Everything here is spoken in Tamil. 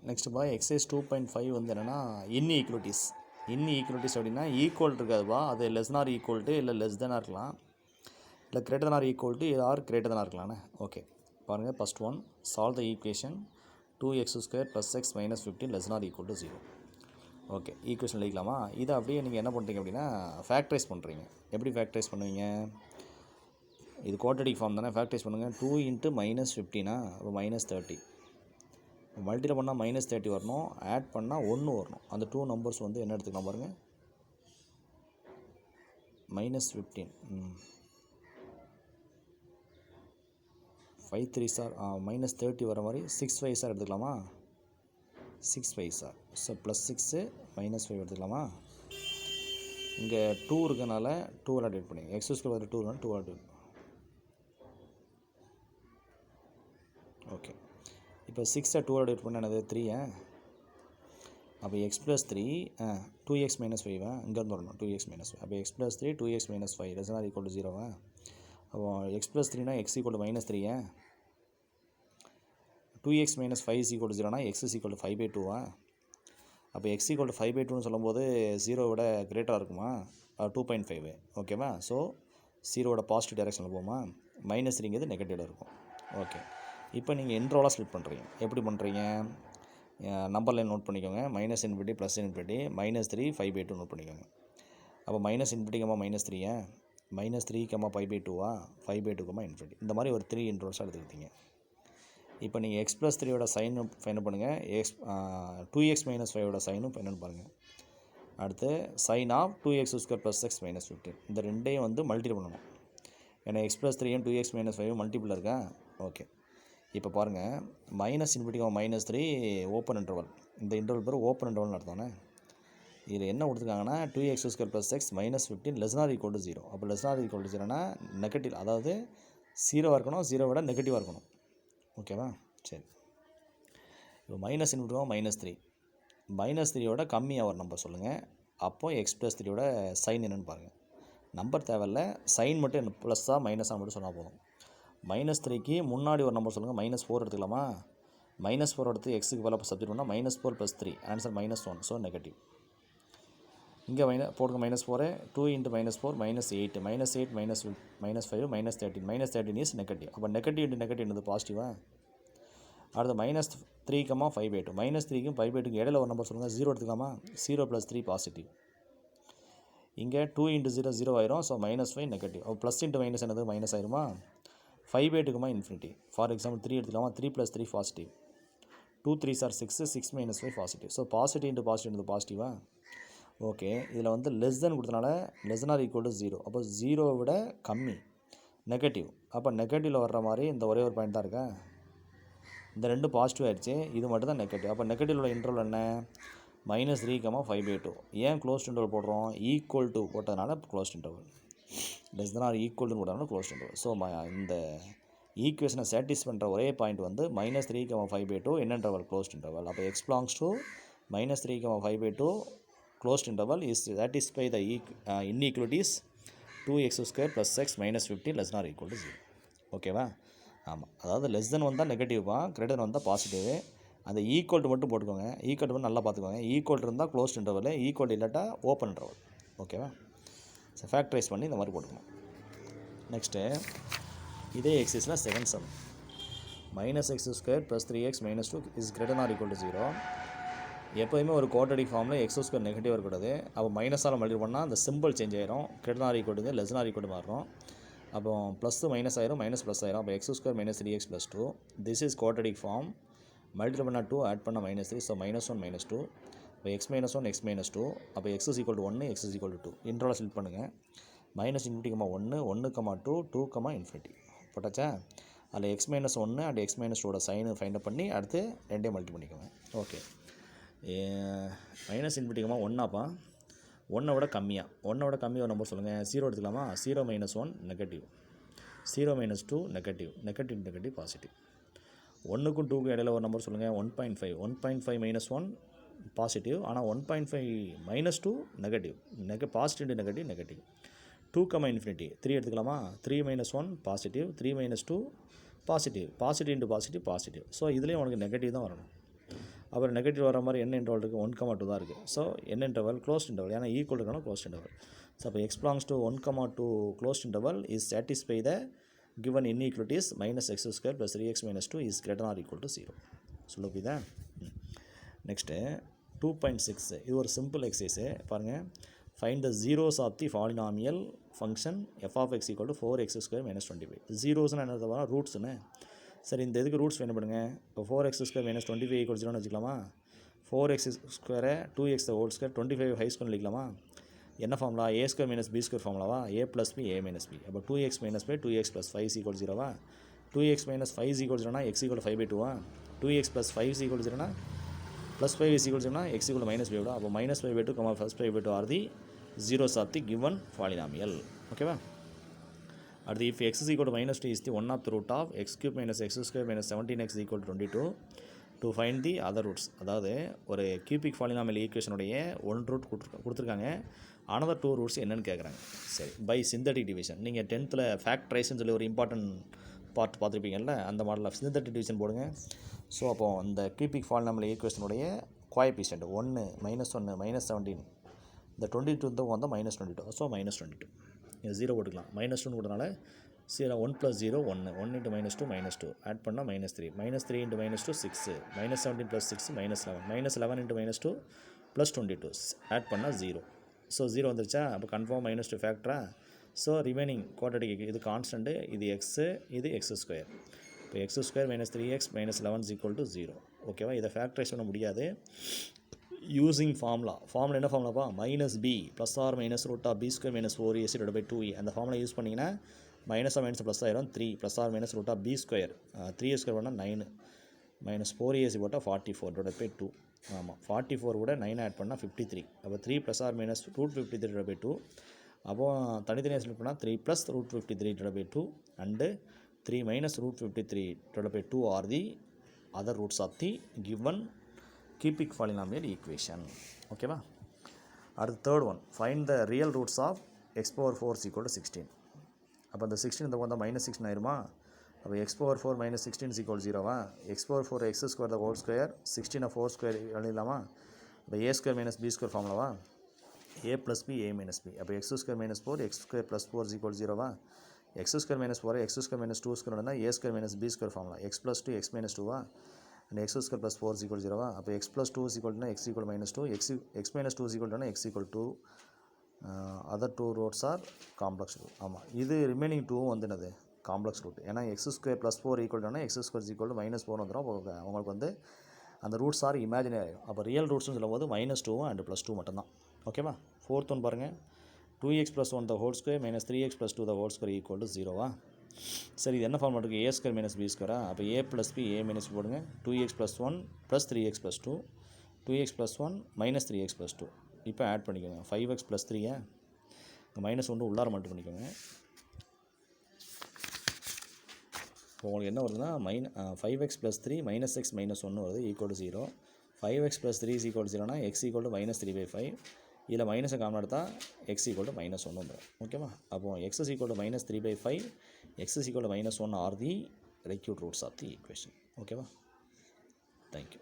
நெக்ஸ்ட் பா எக்ஸைஸ் 2.5 வந்து என்னென்னா இன்இக்வலிட்டிஸ் அப்படின்னா ஈக்குவல் இருக்காதுப்பா, அது லெஸ் ஆர் ஈக்குவல் டு இல்லை லெஸ் தெனாக இருக்கலாம், இல்லை greater than or equal to or greater than இருக்கலாம்ண்ணே. ஓகே பாருங்கள், first one solve the equation 2x² + x - 15 less or equal to 0. Okay, equation எழுதிக்கலாமா? இதை அப்படியே நீங்கள் என்ன பண்ணுறீங்க அப்படின்னா ஃபேக்டரைஸ் பண்ணுறீங்க. எப்படி ஃபேக்டரைஸ் பண்ணுவீங்க? இது குவாட்ரடிக் ஃபார்ம் தானே, ஃபேக்டரைஸ் பண்ணுங்கள். 2 × -15 அப்போ -30, மல்டியில் பண்ணால் -30 வரணும், ஆட் பண்ணால் 1 வரணும். அந்த 2 நம்பர்ஸ் வந்து என்ன எடுத்துக்கலாம் பாருங்கள், -15 5 3 சார் -30 வர மாதிரி 6 5 சார் எடுத்துக்கலாமா? 6 5 சார், ஸோ +6 -5 எடுத்துக்கலாமா? இங்கே 2 இருக்கனால 2 டிவைட் பண்ணி x² 2 2 ஓகே. இப்போ 6 2 டிவைட் பண்ண என்னது 3. அப்போ x + 3 2x - 5 இங்கேருந்து வரணும், 2x - 5. அப்போ x + 3 2x - 5 less or equal to 0. அப்போ x + 3 x = -3. 2x - 5 = 0 x = 5/2. அப்போ x = 5/2ன்னு சொல்லும்போது 0 விட கிரேட்டராக இருக்குமா? 2.5. ஓகேவா? ஸோ 0வோட பாசிட்டிவ் டைரெக்ஷனில் போகுமா? -3ங்கிறது நெகட்டிவில் இருக்கும். ஓகே, இப்போ நீங்கள் இன்ட்ரோலாக ஸ்ப்ளிட் பண்ணுறீங்க. எப்படி பண்ணுறீங்க? நம்பர் லைன் நோட் பண்ணிக்கோங்க. -∞ +∞ -3 5/2 நோட் பண்ணிக்கோங்க. அப்போ -∞, -3 -3, 5/2 5/2, இந்த மாதிரி ஒரு 3 இன்ட்ரோல்ஸாக எடுத்துக்கிட்டீங்க. இப்போ நீங்கள் x + 3யோட சைனும் ஃபைண்ட் பண்ணுங்கள், 2x - 5யோட சைனும் என்னென்னு பாருங்கள். அடுத்து சைன் ஆஃப் 2x² + x - 15 இந்த ரெண்டையும் வந்து மல்டிபிள் பண்ணணும். ஏன்னா x + 3 2x - 5 மல்டிபிள் இருக்கா? ஓகே, இப்போ பாருங்கள், -∞ -3 ஓப்பன் இன்டர்வல். இந்த இன்டர்வல் பேர் ஓப்பன் இன்டர்வல்னு அர்த்தம்ண்ணே. இதில் என்ன கொடுத்துருக்காங்கன்னா 2x² + x - 15 less or equal to 0. அப்போ லெஸ் ஆர் ஈக்குவல் டு 0னா நெகட்டிவ், அதாவது 0 இருக்கணும், 0 விட நெகட்டிவாக இருக்கணும். ஓகேவா? சரி, இப்போ -∞ -3 -3யோட கம்மியாக ஒரு நம்பர் சொல்லுங்கள். அப்போது x + 3யோட சைன் என்னென்னு பாருங்கள். நம்பர் தேவையில்ல, சைன் மட்டும் ப்ளஸ்ஸாக மைனஸாக மட்டும் சொன்னால் போதும். -3க்கு முன்னாடி ஒரு நம்பர் சொல்லுங்கள். -4 எடுத்துக்கலாமா? -4 எடுத்து எக்ஸுக்கு பதிலாக சப்ஸ்டிட் பண்ணால் -4 + 3 ஆன்சர் -1, ஸோ நெகட்டிவ். இங்கே போடுங்க -4 2 × -4 -8 -8 -5 -13 இஸ் நெகட்டிவ். அப்போ நெகட்டிவ் இன்ட்டு நெகட்டிவ் என்னது பாசிட்டிவா? அடுத்து -3, 5/2 -3க்கும் 5/2க்கும் இடையில ஒரு நம்பர் சொல்லுங்கள். 0 எடுத்துக்கலாமா? 0 + 3 பாசிட்டிவ். இங்கே 2 × 0 0 ஆயிரும், ஸோ -5 நெகட்டிவ். அப்போ ப்ளஸ் இன்ட்டு மைனஸ் என்னது மைனஸ் ஆயிருமா? 5/2 ∞. ஃபார் எக்ஸாம்பிள் 3 எடுத்துக்கலாமா? 3 + 3 positive. 2 3s are 6 6 - 5 positive. So positive into positive என்னது பாசிட்டிவா? ஓகே, இதில் வந்து லெஸ் தென் கொடுத்தனால லெஸ் ஆர் ஈக்குவல் டு 0. அப்போ 0 விட கம்மி நெகட்டிவ். அப்போ நெகட்டிவில் வர்ற மாதிரி இந்த ஒரே ஒரு பாயிண்ட் தான் இருக்கா? இந்த ரெண்டு பாசிட்டிவ் ஆகிடுச்சு, இது மட்டும் தான் நெகட்டிவ். அப்போ நெகட்டிவ் உள்ள இன்டர்வல் என்ன? -3, 5/2. ஏன் க்ளோஸ்ட் இன்டர்வல் போடுறோம்? ஈக்குவல் டு போட்டதுனால closed interval. Less than or equal to போட்டதுனால க்ளோஸ்ட் இன்டர்வல். ஸோ இந்த ஈக்குவேஷனை சாட்டிஸ் பண்ணுற ஒரே பாயிண்ட் வந்து -3, 5/2 என்ன இன்டர்வல்? Closed interval. அப்போ x belongs to -3, 5/2 closed interval is satisfy the inequalities 2x² + x - 15 less than or equal to 0. ஓகேவா? ஆமாம், அதாவது லெஸ் தென் வந்தால் நெகட்டிவ்ப்பா, கிரேட்டர் தென் வந்தால் பாசிட்டிவ். அந்த ஈக்குவல் டு மட்டும் போட்டுக்கோங்க. ஈக்குவல் டு நல்லா பார்த்துக்கோங்க. ஈக்குவல் இருந்தால் க்ளோஸ்ட் இன்டர்வல், ஈக்குவல் இல்லாட்டா ஓப்பன் இன்டர்வல். ஓகேவா? ஸோ ஃபேக்டரைஸ் பண்ணி இந்த மாதிரி போட்டுக்கணும். நெக்ஸ்ட்டு இதே எக்ஸசைஸில் second sum, -x² + 3x - 2 is greater than or equal to 0. எப்போதுமே ஒரு குவாட்ரடிக் ஃபார்மில் x² நெகட்டிவ் இருக்கக்கூடாது. அப்போ மைனஸால் மல்டிபிள் பண்ணால் அந்த சிம்பிள் சேஞ்ச் ஆயிரும். Greater than or equal to less than or equal to மாறும். அப்போ ப்ளஸ் மைனஸ் ஆயிரும், மைனஸ் ப்ளஸ் ஆயிரும். அப்போ x² - 3x + 2 this is quadratic form. Multiple பண்ணால் 2, ஆட் பண்ணால் -3, ஸோ -1 -2. இப்போ x - 1 x - 2. அப்போ x = 1 x = 2. இன்டர்வலை ஸ்ப்ளிட் பண்ணுங்கள். -∞, 1 1, 2 2, ∞ போட்டாச்சா? அதில் x - 1 அண்ட் x - 2ஓட சைனு ஃபைண்ட் அப் பண்ணி அடுத்து ரெண்டையும் மல்டி பண்ணிக்கோங்க. ஓகே, -∞, 1ஆப்பா, 1 விட கம்மியாக, 1 விட கம்மியாக ஒரு நம்பர் சொல்லுங்கள். 0 எடுத்துக்கலாமா? 0 - 1 negative, 0 - 2 negative, negative negative positive. 1க்கும் 2க்கும் இடையில ஒரு நம்பர் சொல்லுங்கள். 1.5 1.5 - 1 பாசிட்டிவ், ஆனால் 1.5 - 2 negative, positive into negative negative. 2, ∞, 3 எடுத்துக்கலாமா? 3 - 1 positive, 3 - 2 positive, positive into positive positive. So இதுலேயும் உனக்கு நெகட்டிவ் தான் வரணும். அப்புறம் நெகட்டிவ் வர மாதிரி என்ன இன்டர்வல் இருக்குது 1,2 தான் இருக்குது. ஸோ என்ன இன்டர்வல் க்ளோஸ்ட் இன்டர்வல், ஏன்னா ஈக்குவல் இருக்கணும் க்ளோஸ்ட் இன்டர்வல். ஸோ அப்போ x belongs to 1,2 closed interval is satisfy the given inequalities minus x square plus 3x minus 2 is greater than or equal to 0. சொல்ல புரியுதா? நெக்ஸ்ட்டு 2.6 இது ஒரு சிம்பிள் எக்ஸசைஸு பாருங்கள். Find the zeros of the polynomial function f of x equal to 4x square minus 25. ஜீரோஸ்னால் என்ன தவிர ரூட்ஸ்னு. சரி, இந்த இதுக்கு ரூட்ஸ் வேணும் பண்ணுங்க. இப்போ 4x square minus 25 equal to 0 வச்சுக்கலாமா? 4x ஸ்கொயரை 2x ஹோல் ஸ்கொயர் 25 ஹை ஸ்கொயர் எழுதிக்கலாமா? என்ன formula? a square minus b square ஃபார்முலாவா? a plus b a minus b. அப்போ 2x minus 5 2x plus 5 equal 0வா? 2x மைனஸ் 5 ஈக்குவல் 0னா x ஈக்குவல் 5/2வா? 2x ப்ளஸ் 5 ஈக்குவல் 0னா plus 5 is equal to x equal to minus 5. அப்போ minus 5/2, plus 5/2 are the zeros of the given polynomial. ஓகேவா? அடுத்து if x is equal to minus 2 is the one of the root of x cube minus x square minus 17x equal to 22 to find the other roots. அதாவது ஒரு cubic polynomial ஈக்குவேஷனுடைய ஒன் ரூட் கொடுத்துருக்காங்க. another two roots என்னன்னு கேட்குறாங்க. சரி, பை சிந்தட்டிக் டிவிஷன். நீங்கள் 10th ஃபேக்டரைஸ்ன்னு சொல்லி ஒரு இம்பார்ட்டன்ட் பார்ட் பார்த்துருப்பீங்கல்ல, அந்த மாடலில் சிந்தட்டிக் டிவிஷன் போடுங்க. ஸோ அப்போது அந்த கியூபிக் பாலினாமியல் ஈக்குவேஷனுடைய கோஎஃபிஷியன்ட் 1 -1 -17, இந்த 22 வந்தால் -22. ஸோ -22 இது 0 போட்டுக்கலாம். -2 போட்டனால 1 + 0 1 1 × -2 -2 ஆட் பண்ணால் -3 -3 × -2 6 -17 + 6 -11 -11 × -2 + 22 ஆட் பண்ணால் 0. ஸோ 0 வந்துருச்சா? அப்போ கன்ஃபார்ம் -2 ஃபேக்டரா? ஸோ ரிமைனிங் குவாட்ரேட்டிக் இது கான்ஸ்டன்ட்டு, இது எக்ஸு, இது எக்ஸ் ஸ்கொயர். இப்போ x ஸ்கொயர் - 3x - 11 = 0. ஓகேவா? இதை ஃபேக்டரைஸ் பண்ண முடியாது. யூஸிங் ஃபார்முலா என்ன ஃபார்முலாப்பா? -b plus or minus root of b square - 4ac / 2e. அந்த ஃபார்முலா யூஸ் பண்ணிங்கன்னா மைனஸ் ப்ளஸ் ஆயிரும். 3 plus or minus root of b square 3a square பண்ணால் 9 -4ac போட்டால் 44 / 2. ஆமாம், 44 கூட 9 ஆட் பண்ணால் 53. அப்போ 3 ப்ளஸ் ஆர் மைனஸ் √53 / 2. அப்போது தனித்தனியாக செலக்ட் பண்ணால் 3 + √53 / 2 and 3 - √53 / 2 are the other roots of the given cubic polynomial equation. ஓகேவா? அடுத்து third one, find the real roots of x⁴ = 16. அப்போ அந்த 16 இந்த வந்தால் -16 ஆயிருமா? அப்போ x⁴ - 16 = 0வா? x⁴ x square the whole square 16 4 square எழுதலாமா? அப்போ a ஸ்கொயர் - b ஸ்கொயர் ஃபார்முலாவா? a + b a - b. அப்போ x ஸ்கொயர் - 4 x ஸ்கொயர் + 4 = 0வா? x square - 4 x square - 2 square இருந்தால் a square - b square formula x + 2 x - 2வா? அண்ட் x ஸ்கொயர் + 4 = 0வா? அப்போ x + 2 = x = -2 x - 2 = x = 2. Other two roots are complex root. ஆமாம், இது ரிமைனிங் 2வும் வந்து என்னது? Complex root. ஏன்னா x ஸ்கொயர் + 4 = x ஸ்கொயர் -4 வந்துடும். அவங்களுக்கு வந்து அந்த ரூட்ஸ் ஆர் இமேஜினரி. அப்போ ரியல் ரூட்ஸ்னு சொல்லும்போது -2 அண்ட் +2 மட்டும்தான். ஓகேவா? ஃபோர்த் ஒன் பாருங்கள். 2x + 1 the whole square - 3x + 2 the whole square = 0வா? சரி, இது என்ன ஃபார்முலா இருக்குது? a square - b ஸ்கொயரா? அப்போ a + b a - b போடுங்க. 2x + 1 + 3x + 2 2x + 1 - 3x + 2. இப்போ ஆட் பண்ணிக்கோங்க. 5x + 3 -1 உள்ளார மட்டும் பண்ணிக்கோங்க. இப்போ உங்களுக்கு என்ன வருதுன்னா 5x + 3 - x - 1 வருது = 0. 5x + 3 = 0னா x = -3/5. இதில் மைனஸை காமன் எடுத்தால் x = -1 வந்துடும். ஓகேவா? அப்போது x = -3/5 x = -1 are the required roots of the equation. ஓகேவா? தேங்க்யூ.